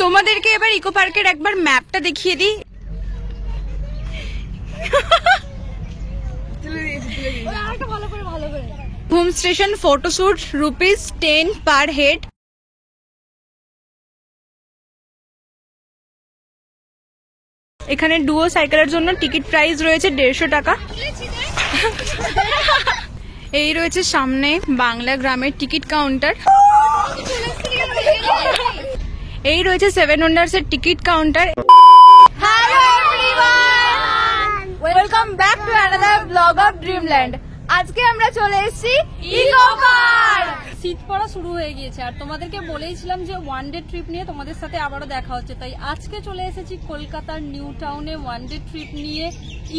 তোমাদেরকে এবার ইকো পার্কের একবার ম্যাপটা দেখিয়ে দিই। Home station photoshoot ₹10 per head. এখানে ডুও সাইকেলের জন্য টিকিট প্রাইস রয়েছে 150 টাকা। এই রয়েছে সামনে বাংলা গ্রামের টিকিট কাউন্টার। এই রয়েছে 7 ওয়ান্ডার্স এর ticket counter. Hello everyone, welcome back to another blog of Dreamland. আজকে আমরা চলে এসেছি ইকো পার্ক। শীত পড়া শুরু হয়ে গিয়েছে আর তোমাদেরকে বলেইছিলাম যে ওয়ান ডে ট্রিপ নিয়ে তোমাদের সাথে আবারও দেখা হচ্ছে, তাই আজকে চলে এসেছি কলকাতার নিউ টাউনে ওয়ান ডে ট্রিপ নিয়ে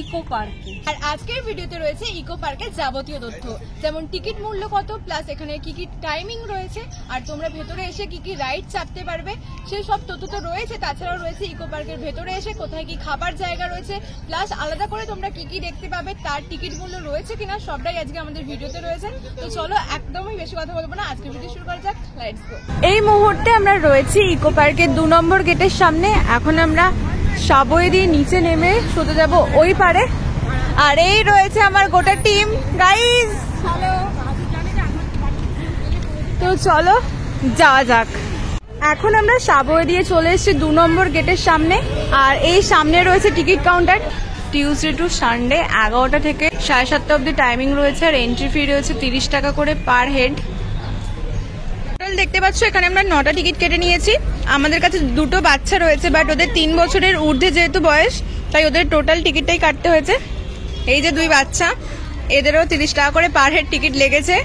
ইকো পার্কে। আর আজকের ভিডিওতে রয়েছে ইকো পার্কের যাবতীয় তথ্য, যেমন টিকিট মূল্য কত, প্লাস এখানে কি কি টাইমিং রয়েছে, আর তোমরা ভেতরে এসে কি কি রাইড চাপতে পারবে সেই সব তথ্য তো রয়েছে। তাছাড়াও রয়েছে ইকো পার্কের ভেতরে এসে কোথায় কি খাবার জায়গা রয়েছে, প্লাস আলাদা করে তোমরা কি কি দেখতে পাবে, তার টিকিট মূল্য রয়েছে কিনা, সবটাই আজকে আমাদের ভিডিওতে রয়েছে। তো চলো একদমই বেশি কথা বলবো না, আজকে ভিডিও শুরু করা যাক। Let's go. এই মুহূর্তে আমরা রয়েছি ইকো পার্কের 2 নম্বর গেটের সামনে। এখন আমরা সাবওয়ে দিয়ে নিচে নেমে সোজা যাব ওই পারে। আর এই রয়েছে আমার গোটা টিম গাইস। তো চলো যাওয়া যাক। এখন আমরা সাবওয়ে দিয়ে চলে এসেছি 2 নম্বর গেটের সামনে। আর এই সামনে রয়েছে ticket counter. Tuesday to Sunday 11টা থেকে 7:30 অব্দি টাইমিং রয়েছে। আর এন্ট্রি ফি রয়েছে 30 টাকা করে পার হেড। দেখতে পাচ্ছ এখানে আমরা 9টা টিকিট কেটে নিয়েছি। আমাদের কাছে 2টো বাচ্চা রয়েছে, বাট ওদের 3 বছরের ঊর্ধ্বে যেহেতু বয়স, তাই ওদের টোটাল টিকিটটাই কাটতে হয়েছে। এই যে 2 বাচ্চা, এদেরও 30 টাকা করে পার হেড টিকিট লেগেছে।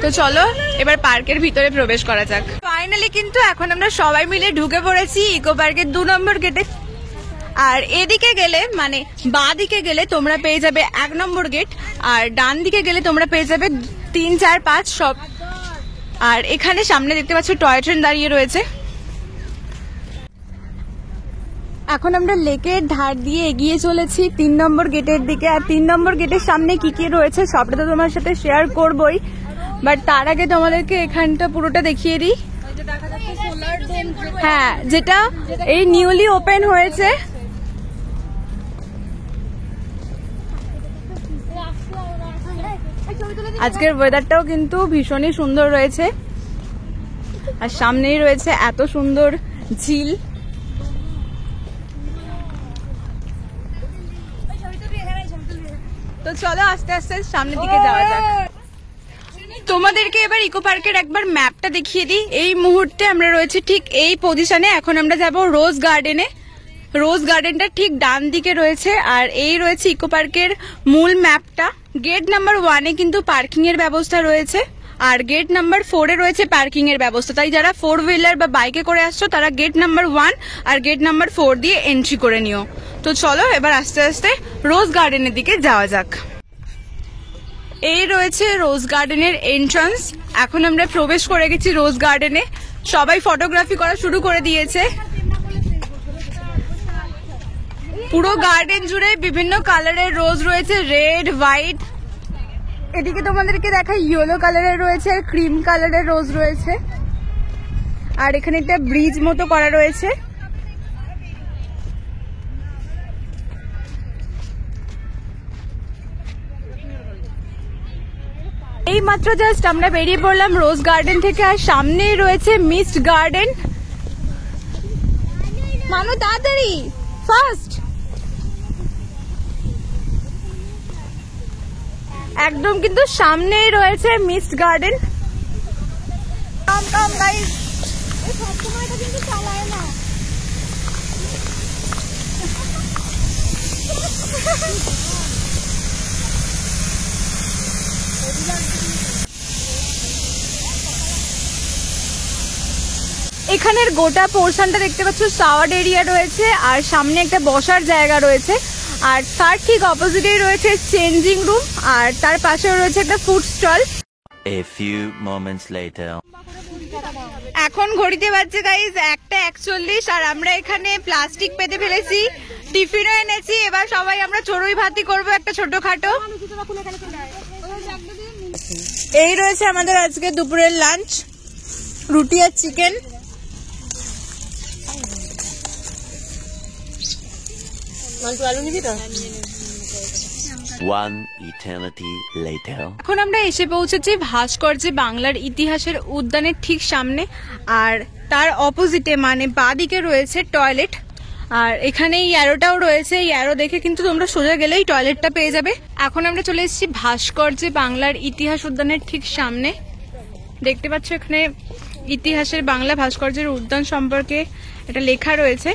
তো চলো এবার পার্কের ভিতরে প্রবেশ করা যাক। ফাইনালি কিন্তু এখন আমরা সবাই মিলে ঢুকে পড়েছি ইকো পার্কের 2 নম্বর গেটে। আর এদিকে গেলে মানে বাঁ দিকে গেলে তোমরা পেয়ে যাবে 1 নম্বর গেট, আর ডান দিকে গেলে তোমরা পেয়ে যাবে 3, 4, 5 সব। আর এখানে সামনে দেখতে পাচ্ছ টয় ট্রেন দাঁড়িয়ে রয়েছে। এখন আমরা লেকের ধার দিয়ে এগিয়ে চলেছি 3 নম্বর গেটের দিকে। আর 3 নম্বর গেটের সামনে কি কি রয়েছে সবটা তো তোমার সাথে শেয়ার করবই, বাট তার আগে তোমাদেরকে এখানটা পুরোটা দেখিয়ে দিই। হ্যাঁ, যেটা এই নিউলি ওপেন হয়েছে। আজকের ওয়েদারটাও কিন্তু ভীষণই সুন্দর রয়েছে। আর সামনেই রয়েছে এত সুন্দর ঝিল। তো চলো আস্তে আস্তে সামনের দিকে যাওয়া যাক। তোমাদেরকে এবার ইকো পার্কের একবার ম্যাপটা দেখিয়ে দিই। এই মুহূর্তে আমরা রয়েছে ঠিক এই পজিশনে। এখন আমরা যাব রোজ গার্ডেনে। রোজ গার্ডেনটা ঠিক ডান দিকে রয়েছে। আর এই রয়েছে ইকো পার্কের মূল ম্যাপটা। গেট নাম্বার 1-এ কিন্তু পার্কিং এর ব্যবস্থা রয়েছে, আর গেট নাম্বার 4-এ রয়েছে পার্কিং এর ব্যবস্থা। তাই যারা 4 হুইলার বা বাইকে করে আসছো তারা গেট নাম্বার 1 আর গেট নাম্বার 4 দিয়ে এন্ট্রি করে নিও। তো চলো এবার আস্তে আস্তে রোজ গার্ডেনের দিকে যাওয়া যাক। এই রয়েছে রোজ গার্ডেনের এন্ট্রান্স। এখন আমরা প্রবেশ করে গেছি রোজ গার্ডেনে। সবাই ফটোগ্রাফি করা শুরু করে দিয়েছে। পুরো গার্ডেন জুড়ে বিভিন্ন কালারের রোজ রয়েছে, রেড, হোয়াইট। এদিকে তোমাদেরকে দেখা ইয়েলো কালারের রয়েছে, আর ক্রিম কালারের রোজ রয়েছে। আর এখানে একটা ব্রিজ মতো করা রয়েছে। এই মাত্র জাস্ট আমরা বেরিয়ে পড়লাম রোজ গার্ডেন থেকে। আর সামনেই রয়েছে মিস্ট গার্ডেন। মানো তাড়াতাড়ি, ফার্স্ট। একদম কিন্তু সামনেই রয়েছে মিস্ট গার্ডেন। কাম কাম গাইস। এই সব সময়টা কিন্তু চালায় না। এখানের গোটা পোর্শনটা দেখতে পাচ্ছ শাওয়ার এরিয়া রয়েছে, আর সামনে একটা বসার জায়গা রয়েছে। আর তার ঠিক অপোজিটেই রয়েছে চেঞ্জিং রুম, আর তার পাশেও রয়েছে একটা food stall. A few moments later. এখন ঘড়িতে বাজছে গাইস 1:41, আর আমরা এখানে প্লাস্টিক পেতে ফেলেছি, টিফিনও এনেছি। এবার সবাই আমরা চড়ুই ভাতি করবো একটা ছোটখাটো। এই রয়েছে আমাদের আজকে দুপুরের লাঞ্চ, রুটি আর চিকেন। One eternity later. এখন আমরা এসে পৌঁছেছি ভাস্কর্যে বাংলার ইতিহাসের উদ্যানের ঠিক সামনে, আর তার অপোজিটে মানে বাঁদিকে রয়েছে টয়লেট। আর এখানে এই অ্যারোটাও রয়েছে, এই অ্যারো দেখে কিন্তু তোমরা সোজা গেলেই টয়লেটটা পেয়ে যাবে। এখন আমরা চলে এসেছি ভাস্কর্যে বাংলার ইতিহাস উদ্যানের ঠিক সামনে। দেখতে পাচ্ছ এখানে ইতিহাসের বাংলা ভাস্কর্যের উদ্যান সম্পর্কে এটা লেখা রয়েছে।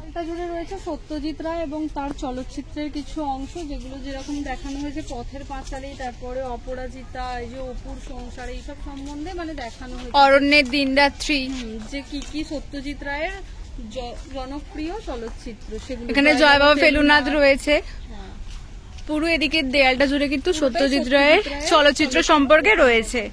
এটা জুড়ে রয়েছে সত্যজিৎ রায় এবং তার চলচ্চিত্রের কিছু অংশ, যেগুলো যেরকম দেখানো হয়েছে পথের পাঁচালী, তারপরে অপরাজিতা, এই যে অপুর সংসার, এইসব সম্বন্ধে মানে দেখানো হয়েছে। অরণ্যের দিনরাত্রি, যে কি সত্যজিৎ রায়ের জনপ্রিয় চলচ্চিত্র সেগুলো। এখানে জয় বাবা ফেলুনাথ রয়েছে। পুরো এদিকে দেয়ালটা জুড়ে কিন্তু সত্যজিৎ রায়ের চলচ্চিত্র সম্পর্কে রয়েছে।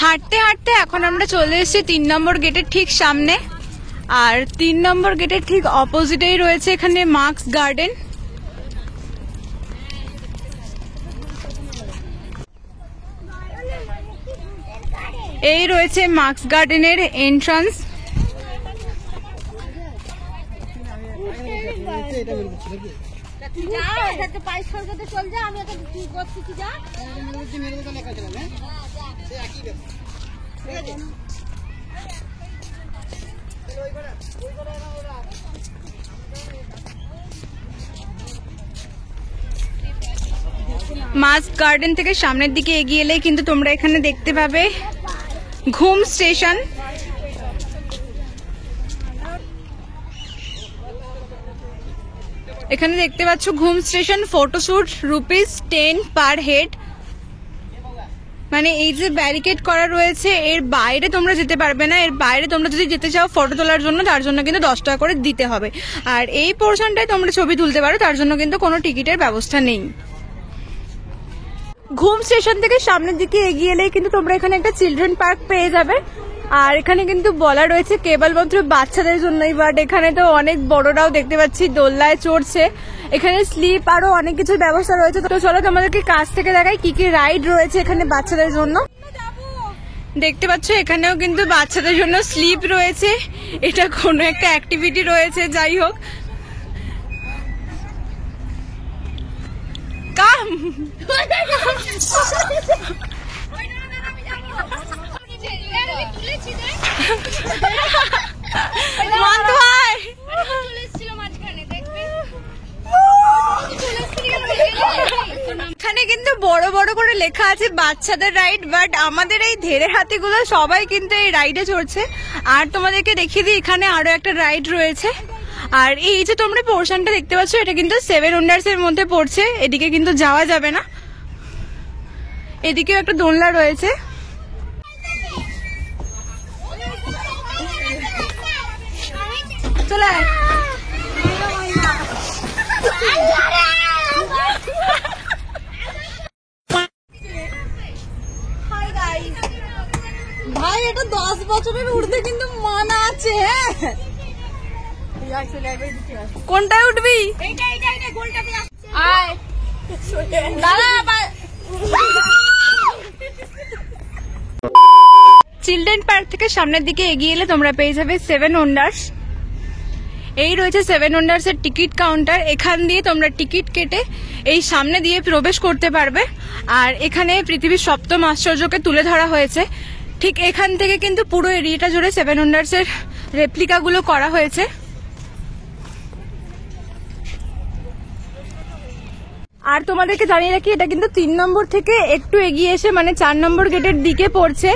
হাঁটতে হাঁটতে এখন আমরা চলে এসেছি 3 নম্বর গেটের ঠিক সামনে, আর 3 নম্বর গেটের ঠিক অপোজিটেই রয়েছে এখানে মার্কস গার্ডেন। এই রয়েছে মার্কস গার্ডেনের এন্ট্রান্স। মাস্ক গার্ডেন থেকে সামনের দিকে এগিয়ে এলে কিন্তু তোমরা এখানে দেখতে পাবে ঘুম স্টেশন। এখানে দেখতে পাচ্ছ ঘুম স্টেশন, ফটোশুট ₹10 পার হেড। মানে এই যে ব্যারিকেড করা রয়েছে এর বাইরে তোমরা যেতে পারবে না, এর বাইরে তোমরা যদি যেতে চাও ফটো তোলার জন্য তার জন্য কিন্তু 10 টাকা করে দিতে হবে। আর এই পোর্শনটায় তোমরা ছবি তুলতে পারো, তার জন্য কিন্তু কোনো টিকিটের ব্যবস্থা নেই। ঘুম স্টেশন থেকে সামনের দিকে এগিয়ে এলে কিন্তু তোমরা এখানে একটা চিলড্রেন পার্ক পেয়ে যাবে। আর এখানে কিন্তু বলা রয়েছে কেবলমাত্র বাচ্চাদের জন্যই, বাট এখানে তো অনেক বড়রাও দেখতে পাচ্ছি দোলনায় চড়ছে। এখানে স্লিপ আরো অনেক কিছুর ব্যবস্থা রয়েছে। তো চলো তোমাদেরকে কাছ থেকে দেখাই কি কি রাইড রয়েছে এখানে বাচ্চাদের জন্য। দেখতে পাচ্ছ এখানেও কিন্তু বাচ্চাদের জন্য স্লিপ রয়েছে, এটা কোনো একটা অ্যাক্টিভিটি রয়েছে। যাই হোক, কাম এখানে কিন্তু বড় বড় করে লেখা আছে বাচ্চাদের রাইড, বাট আমাদের এই ধেড়ে হাতিগুলো সবাই কিন্তু এই রাইডে চড়ছে। আর তোমাদেরকে দেখিয়ে দিই এখানে আরো একটা রাইড রয়েছে। আর এই যে তোমরা পোর্শনটা দেখতে পাচ্ছ এটা কিন্তু 7 ওয়ান্ডার্স এর মধ্যে পড়ছে, এদিকে কিন্তু যাওয়া যাবে না। এদিকেও একটা দোলনা রয়েছে। চলে ভাই, এটা 10 বছরের ঊর্ধ্বে কিন্তু মানা আছে। কোনটায় উঠবি? আয় চিলড্রেন পার্ক থেকে সামনের দিকে এগিয়ে এলে তোমরা পেয়ে যাবে 7 ওয়ান্ডার্স। এই রয়েছে 7 ওয়ান্ডার্স এর টিকিট কাউন্টার, এখান দিয়ে তোমরা টিকিট কেটে এই সামনে দিয়ে প্রবেশ করতে পারবে। আর এখানে পৃথিবীর 7ম আশ্চর্যকে তুলে ধরা হয়েছে। ঠিক এখান থেকে কিন্তু পুরো এরিয়াটা জুড়ে 7 ওয়ান্ডার্স এর রেপ্লিকা গুলো করা হয়েছে। আর তোমাদেরকে জানিয়ে রাখি এটা কিন্তু 3 নম্বর থেকে একটু এগিয়ে এসে মানে 4 নম্বর গেটের দিকে পড়ছে।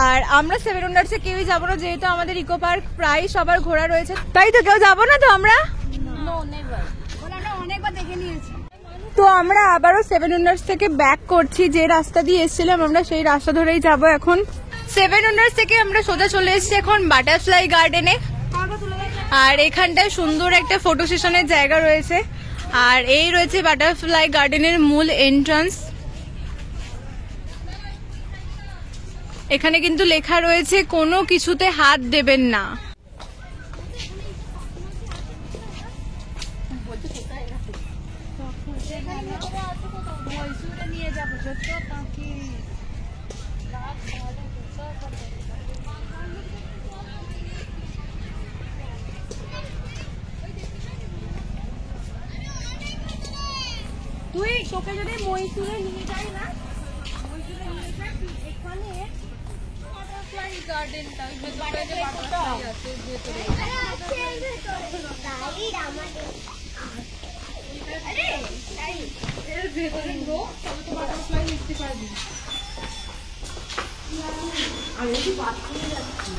আর আমরা 7 ওয়ান্ডার্সে কেউই যাবো না, যেহেতু আমাদের ইকো পার্ক প্রায় সবার ঘোরা রয়েছে। তাই তো কেউ যাবো না তো আমরা অনেকবার দেখে নিয়েছি। তো আমরা আবারও 7 ওয়ান্ডার্স থেকে ব্যাক করছি, যে রাস্তা দিয়ে এসেছিলাম আমরা সেই রাস্তা ধরেই যাব। এখন 7 ওয়ান্ডার্স থেকে আমরা সোজা চলে এসেছি এখন বাটারফ্লাই গার্ডেনে। আর এখানটায় সুন্দর একটা ফটো সেশনের জায়গা রয়েছে। আর এই রয়েছে বাটারফ্লাই গার্ডেনের মূল এন্ট্রান্স। এখানে কিন্তু লেখা রয়েছে কোনো কিছুতে হাত দেবেন না। তুই তোকে যদি মহীশূরে নিয়ে যাই না, মহীশূরে নিয়ে যাই এখানে বাটারফ্লাই গার্ডেনটা, ওই ভেতরে যে বাটারফ্লাই আছে ভেতরে, এর ভেতরে ঢোক, তবে তো বাটারফ্লাই দেখতে পারবি। আমি কি বাথরুমে যাচ্ছি?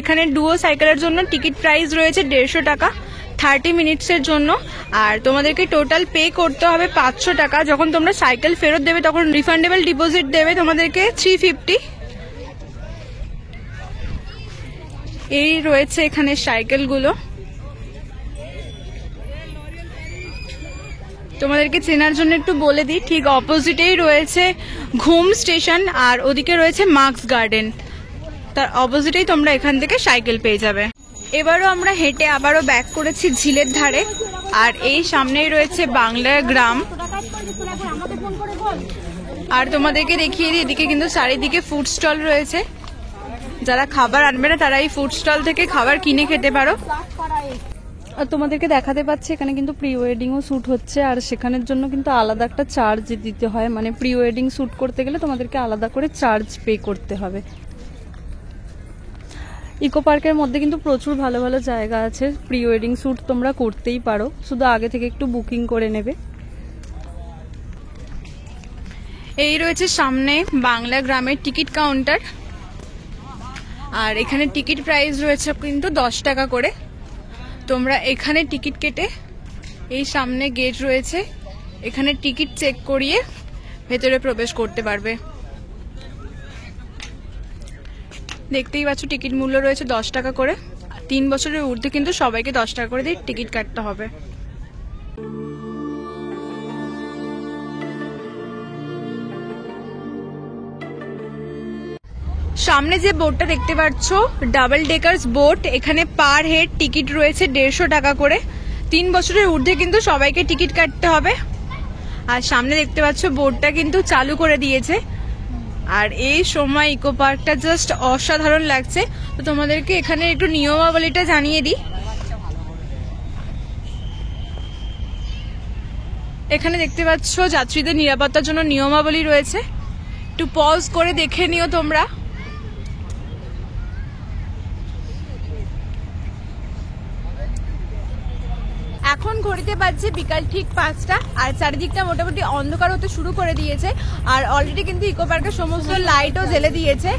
এখানে ডুও সাইকেলের জন্য টিকিট প্রাইস রয়েছে 150 টাকা 30 মিনিটসের জন্য। আর তোমাদেরকে টোটাল পে করতে হবে 500 টাকা। যখন তোমরা সাইকেল ফেরত দেবে তখন রিফান্ডেবল ডিপোজিট দেবে তোমাদেরকে 350। এই রয়েছে এখানে সাইকেলগুলো। তোমাদেরকে চেনার জন্য একটু বলে দিই, ঠিক অপোজিটেই রয়েছে ঘুম স্টেশন আর ওদিকে রয়েছে মার্কস গার্ডেন। তার অপোজিটেই তোমরা এখান থেকে সাইকেল পেয়ে যাবে। এবারও আমরা হেঁটে আবারও ব্যাক করেছি ঝিলের ধারে। আর এই সামনেই রয়েছে বাংলা গ্রাম। আর তোমাদেরকে দেখিয়ে দিই, এদিকে কিন্তু চারিদিকে ফুড স্টল রয়েছে। যারা খাবার আনবে না তারা এই ফুড স্টল থেকে খাবার কিনে খেতে পারো। আর তোমাদেরকে দেখাতে পাচ্ছি এখানে কিন্তু প্রি ওয়েডিংও শ্যুট হচ্ছে, আর সেখানের জন্য কিন্তু আলাদা একটা চার্জ দিতে হয়। মানে প্রি ওয়েডিং শ্যুট করতে গেলে তোমাদেরকে আলাদা করে চার্জ পে করতে হবে। ইকো পার্কের মধ্যে কিন্তু প্রচুর ভালো ভালো জায়গা আছে, প্রি ওয়েডিং শ্যুট তোমরা করতেই পারো, শুধু আগে থেকে একটু বুকিং করে নেবে। এই রয়েছে সামনে বাংলা গ্রামের টিকিট কাউন্টার। আর এখানে টিকিট প্রাইস রয়েছে কিন্তু 10 টাকা করে। তোমরা এখানে টিকিট কেটে, এই সামনে গেট রয়েছে, এখানে টিকিট চেক করিয়ে ভেতরে প্রবেশ করতে পারবে। দেখতেই পাচ্ছ টিকিট মূল্য রয়েছে 10 টাকা করে। 3 বছরের ঊর্ধ্বে কিন্তু সবাইকে 10 টাকা করে দিয়ে টিকিট কাটতে হবে। সামনে যে বোটটা দেখতে পাচ্ছ ডাবল ডেকার্স বোট, এখানে পার হেড টিকিট রয়েছে 150 টাকা করে। 3 বছরের ঊর্ধ্বে কিন্তু সবাইকে টিকিট কাটতে হবে। আর সামনে দেখতে পাচ্ছ বোটটা কিন্তু চালু করে দিয়েছে। আর এই সময় ইকো পার্কটা জাস্ট অসাধারণ লাগছে। তো তোমাদেরকে এখানে একটু নিয়মাবলীটা জানিয়ে দিই। এখানে দেখতে পাচ্ছ যাত্রীদের নিরাপত্তার জন্য নিয়মাবলী রয়েছে, একটু পজ করে দেখে নিও তোমরা। এখন ঘড়িতে বাজছে বিকাল ঠিক 5টা। আর চারিদিকটা মোটামুটি অন্ধকার হতে শুরু করে দিয়েছে। আর অলরেডি কিন্তু ইকো পার্কের সমস্ত লাইটও জ্বেলে দিয়েছে।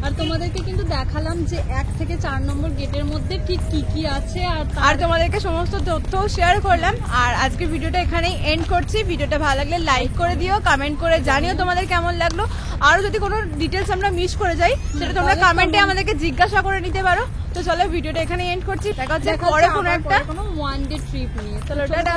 আর তোমাদেরকে কিন্তু দেখালাম যে 1 থেকে 4 নম্বর গেটের মধ্যে ঠিক কি কি আছে, আর তোমাদেরকে সমস্ত তথ্য শেয়ার করলাম। আর আজকে ভিডিওটা এখানেই এন্ড করছি। ভিডিওটা ভালো লাগলে লাইক করে দিও, কমেন্ট করে জানিও তোমাদের কেমন লাগলো। আর যদি কোনো ডিটেলস আমরা মিস করে যাই সেটা তোমরা কমেন্টে আমাদেরকে জিজ্ঞাসা করে নিতে পারো। তো চলো ভিডিওটা এখানে এন্ড করছি। দেখা হচ্ছে পরে কোনো একটা ওয়ান ডে ট্রিপ নিয়ে। চলো টাটা।